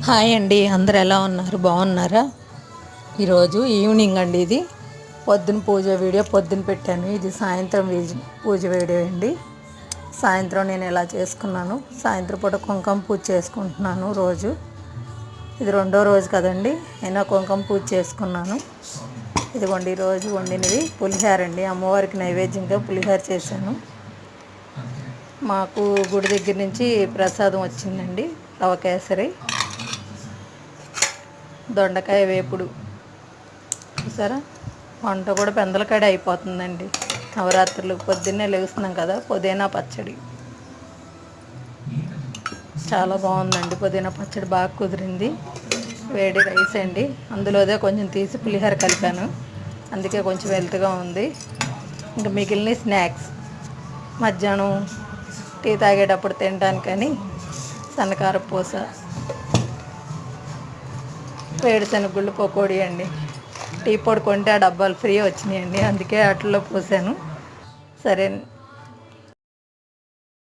Hi అండి, అందరు ఎలా ఉన్నారు? బాగున్నారా? ఈరోజు ఈవినింగ్ అండి. ఇది పొద్దున పూజ వీడియో పొద్దున పెట్టాను. ఇది సాయంత్రం పూజ వీడియో అండి. సాయంత్రం నేను ఎలా చేసుకున్నాను, సాయంత్రం పూట కుంకుమ పూజ చేసుకుంటున్నాను. రోజు ఇది రెండో రోజు కదండి, అయినా కుంకుమ పూజ చేసుకున్నాను. ఇదిగోండి ఈరోజు వండినది పులిహోర అండి. అమ్మవారికి నైవేద్యంగా పులిహోర చేశాను. మాకు గుడి దగ్గర నుంచి ప్రసాదం వచ్చిందండి. రవ కేసరి, దొండకాయ వేపుడు. చూసారా, వంట కూడా పెందలకాడ అయిపోతుందండి. నవరాత్రులు పొద్దున్నే లేస్తున్నాం కదా. పుదీనా పచ్చడి చాలా బాగుందండి. పుదీనా పచ్చడి బాగా కుదిరింది. వేడి రైస్ అండి, అందులోదే కొంచెం తీసి పులిహోర కలిపాను, అందుకే కొంచెం వెల్త్గా ఉంది. ఇంకా మిగిలిన స్నాక్స్ మధ్యాహ్నం టీ తాగేటప్పుడు తినడానికని సన్నకార పూస, వేరుశనగుళ్ళు పకోడీ అండి. టీ పొడి కొంటే ఆ డబ్బాలు ఫ్రీ వచ్చినాయండి, అందుకే వాటిల్లో పోసాను. సరే